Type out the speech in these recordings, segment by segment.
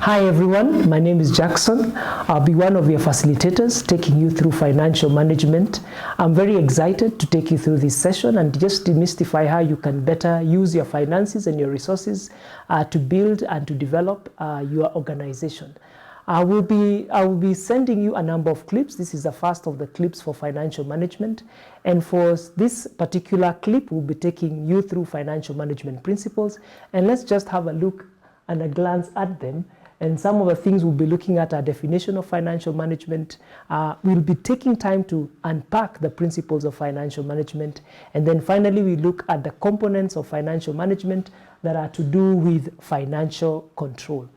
Hi everyone, my name is Jackson. I'll be one of your facilitators taking you through financial management. I'm very excited to take you through this session and just demystify how you can better use your finances and your resources to build and to develop your organization. I will be sending you a number of clips. This is the first of the clips for financial management. And for this particular clip, we'll be taking you through financial management principles. And let's just have a look and a glance at them. And some of the things we'll be looking at are definition of financial management. We'll be taking time to unpack the principles of financial management. And then finally, we look at the components of financial management that are to do with financial control.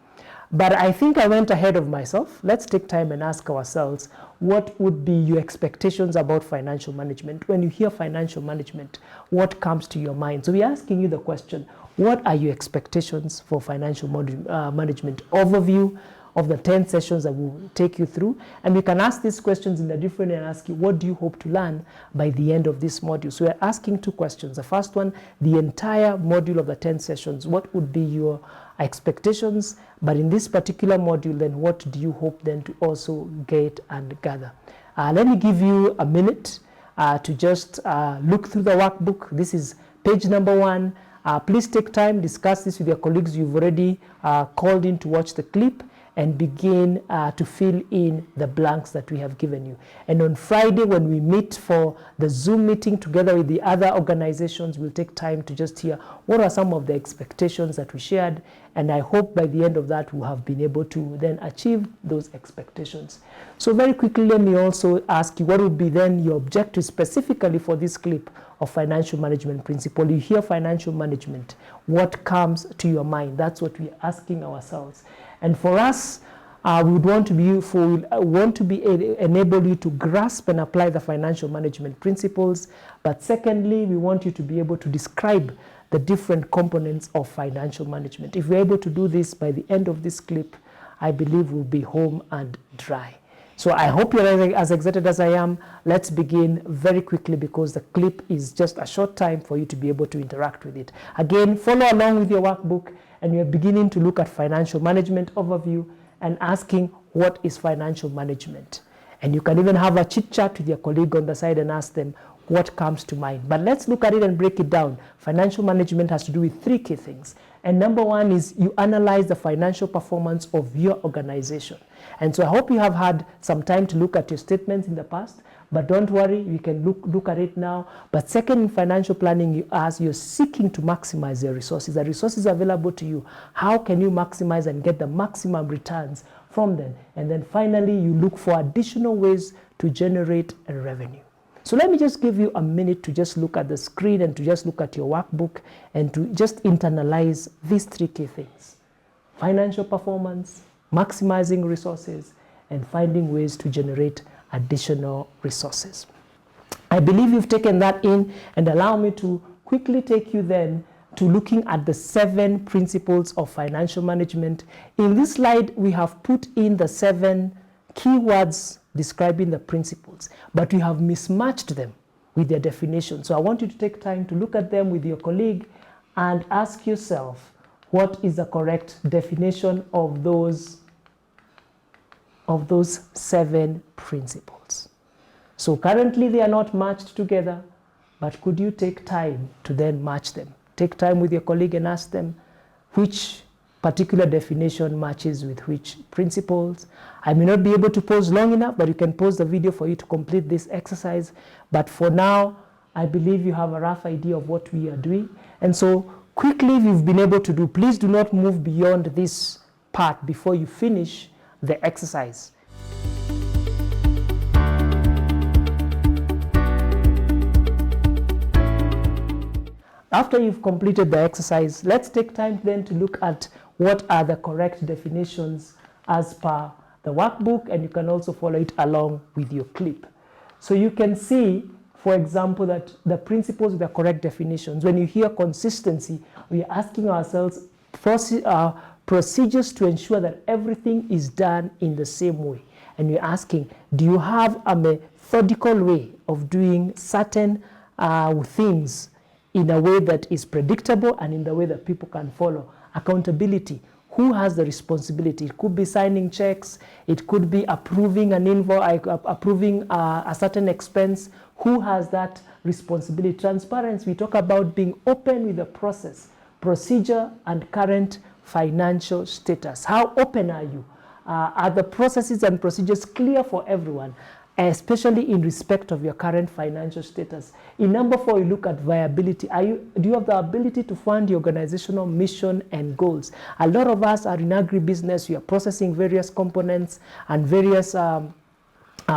But I think I went ahead of myself. Let's take time and ask ourselves, what would be your expectations about financial management? When you hear financial management, what comes to your mind? So we're asking you the question, what are your expectations for financial management? Overview of the 10 sessions that we'll take you through. And you can ask these questions in a different way and ask you, what do you hope to learn by the end of this module? So we're asking two questions. The first one, the entire module of the 10 sessions, what would be your expectations? But in this particular module, then what do you hope then to also get and gather? Let me give you a minute to just look through the workbook. This is page number 1. Please take time, discuss this with your colleagues you've already called in to watch the clip, and begin to fill in the blanks that we have given you. And on Friday, when we meet for the Zoom meeting together with the other organizations, we'll take time to just hear what are some of the expectations that we shared. And I hope by the end of that, we'll have been able to then achieve those expectations. So very quickly, let me also ask you, what would be then your objective specifically for this clip of financial management principle? You hear financial management, what comes to your mind? That's what we're asking ourselves. And for us, we would want to enable you to grasp and apply the financial management principles. But secondly, we want you to be able to describe the different components of financial management. If we're able to do this by the end of this clip, I believe we'll be home and dry. So I hope you're as excited as I am. Let's begin very quickly because the clip is just a short time for you to be able to interact with it. Again, follow along with your workbook, and you're beginning to look at financial management overview and asking, what is financial management? And you can even have a chit chat with your colleague on the side and ask them what comes to mind. But let's look at it and break it down. Financial management has to do with 3 key things. And number 1 is you analyze the financial performance of your organization. And so I hope you have had some time to look at your statements in the past, but don't worry, you can look at it now. But second, in financial planning, you're seeking to maximize your resources. The resources available to you, how can you maximize and get the maximum returns from them? And then finally, you look for additional ways to generate a revenue. So let me just give you a minute to just look at the screen and to just look at your workbook and to just internalize these 3 key things: financial performance, maximizing resources, and finding ways to generate additional resources. I believe you've taken that in, and allow me to quickly take you then to looking at the 7 principles of financial management. In this slide, we have put in the 7 keywords describing the principles, but we have mismatched them with their definition. So I want you to take time to look at them with your colleague and ask yourself, what is the correct definition of those 7 principles? So currently they are not matched together, but could you take time to then match them? Take time with your colleague and ask them which particular definition matches with which principles. I may not be able to pause long enough, but you can pause the video for you to complete this exercise. But for now, I believe you have a rough idea of what we are doing. And so quickly, if you've been able to do, please do not move beyond this part before you finish the exercise. After you've completed the exercise, let's take time then to look at what are the correct definitions as per the workbook, and you can also follow it along with your clip. So you can see, for example, that the principles with the correct definitions, when you hear consistency, we are asking ourselves procedures to ensure that everything is done in the same way. And we're asking, do you have a methodical way of doing certain things in a way that is predictable and in the way that people can follow? Accountability. who has the responsibility? It could be signing checks, it could be approving an invoice, approving a certain expense. Who has that responsibility? Transparency, we talk about being open with the process, procedure, and current financial status. How open are you? Are the processes and procedures clear for everyone, especially in respect of your current financial status? In number 4, you look at viability. Do you have the ability to fund your organizational mission and goals? A lot of us are in agribusiness. We are processing various components and various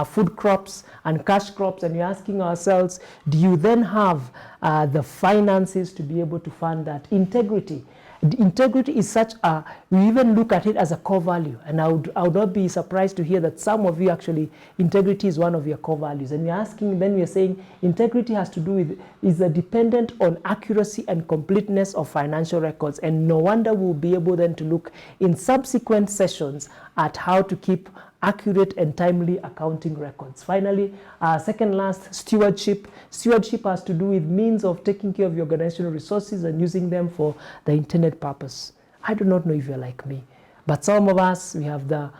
food crops and cash crops, and we're asking ourselves, do you then have the finances to be able to fund that? Integrity. Integrity is such a, we even look at it as a core value, and I would not be surprised to hear that some of you actually, integrity is one of your core values. And we're asking, then we're saying integrity has to do with, is dependent on accuracy and completeness of financial records, and no wonder we'll be able then to look in subsequent sessions at how to keep accurate and timely accounting records. Finally, second last, stewardship. Stewardship has to do with means of taking care of your organizational resources and using them for the intended purpose. I do not know if you're like me, but some of us, we have the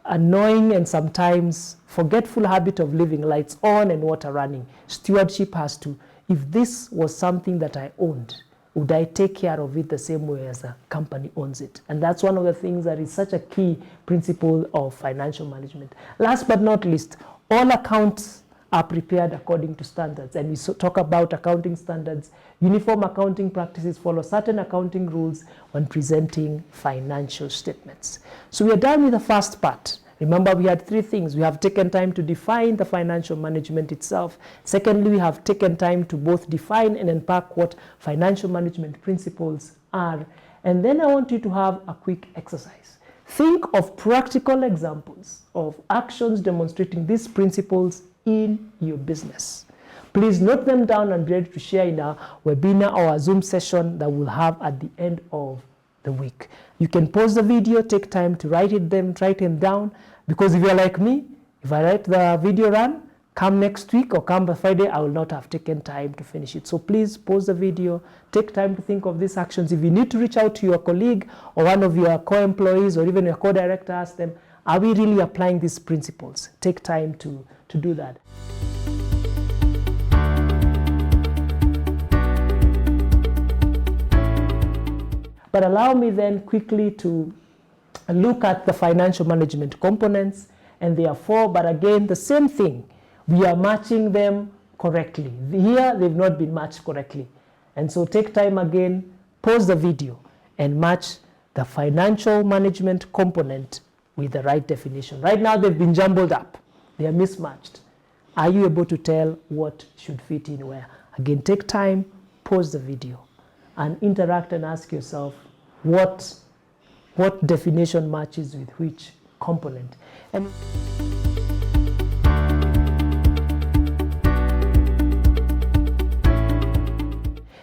annoying and sometimes forgetful habit of leaving lights on and water running. Stewardship has to, if this was something that I owned, would I take care of it the same way as a company owns it? And that's one of the things that is such a key principle of financial management. Last but not least, all accounts are prepared according to standards. And we talk about accounting standards. Uniform accounting practices follow certain accounting rules when presenting financial statements. So we are done with the first part. Remember, we had 3 things. We have taken time to define the financial management itself. Secondly, we have taken time to both define and unpack what financial management principles are. And then I want you to have a quick exercise. Think of practical examples of actions demonstrating these principles in your business. Please note them down and be ready to share in a webinar or a Zoom session that we'll have at the end of the week. You can pause the video, take time to write them down, because if you're like me, if I write the video run, come next week or come by Friday, I will not have taken time to finish it. So please pause the video, take time to think of these actions. If you need to reach out to your colleague or one of your co-employees or even your co-director, ask them, are we really applying these principles? Take time to do that. But allow me then quickly to look at the financial management components, and there are 4, but again, the same thing. We are matching them correctly. Here, they've not been matched correctly. And so take time again, pause the video, and match the financial management component with the right definition. Right now, they've been jumbled up. They are mismatched. Are you able to tell what should fit in where? Again, take time, pause the video, and interact and ask yourself what definition matches with which component. And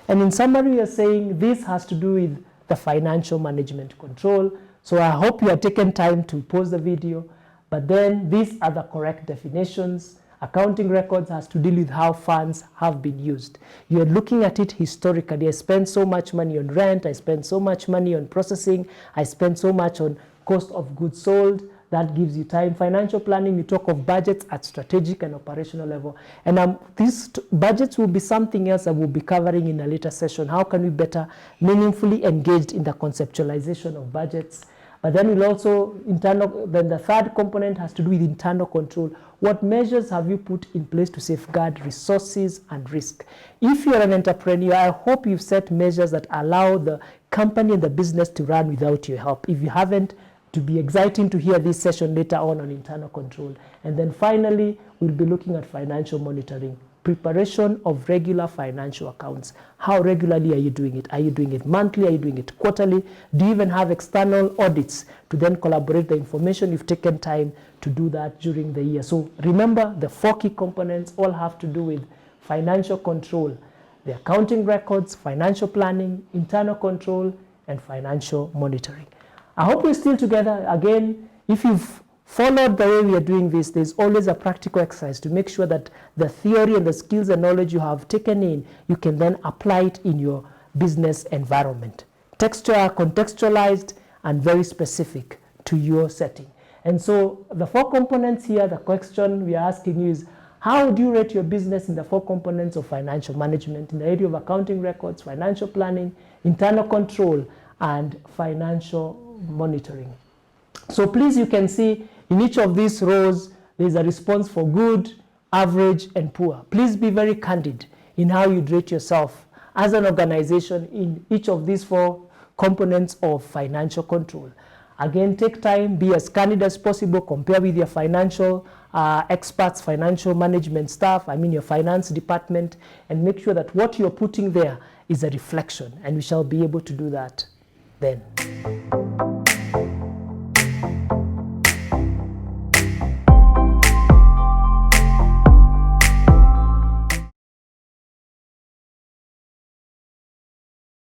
in summary, we are saying this has to do with the financial management control. So I hope you have taken time to pause the video, but then these are the correct definitions. Accounting records has to deal with how funds have been used. You're looking at it historically. I spend so much money on rent, I spend so much money on processing, I spend so much on cost of goods sold. That gives you time. Financial planning, you talk of budgets at strategic and operational level. And these budgets will be something else that we'll be covering in a later session. How can we better meaningfully engage in the conceptualization of budgets? But then we'll also, then the third component has to do with internal control. What measures have you put in place to safeguard resources and risk? If you're an entrepreneur, I hope you've set measures that allow the company and the business to run without your help. If you haven't, to be exciting to hear this session later on internal control. And then finally, we'll be looking at financial monitoring. Preparation of regular financial accounts. How regularly are you doing it? Are you doing it monthly? Are you doing it quarterly? Do you even have external audits to then collaborate the information? You've taken time to do that during the year. So remember, the 4 key components all have to do with financial control. The accounting records, financial planning, internal control, and financial monitoring. I hope we're still together. Again, if you've followed the way we are doing this, there's always a practical exercise to make sure that the theory and the skills and knowledge you have taken in, you can then apply it in your business environment. Contextualized and very specific to your setting. And so the 4 components here, the question we are asking you is, how would you rate your business in the 4 components of financial management in the area of accounting records, financial planning, internal control, and financial monitoring? So please, you can see in each of these rows, there's a response for good, average, and poor. Please be very candid in how you rate yourself as an organization in each of these 4 components of financial control. Again, take time, be as candid as possible, compare with your financial experts, financial management staff, your finance department, and make sure that what you're putting there is a reflection, and we shall be able to do that then.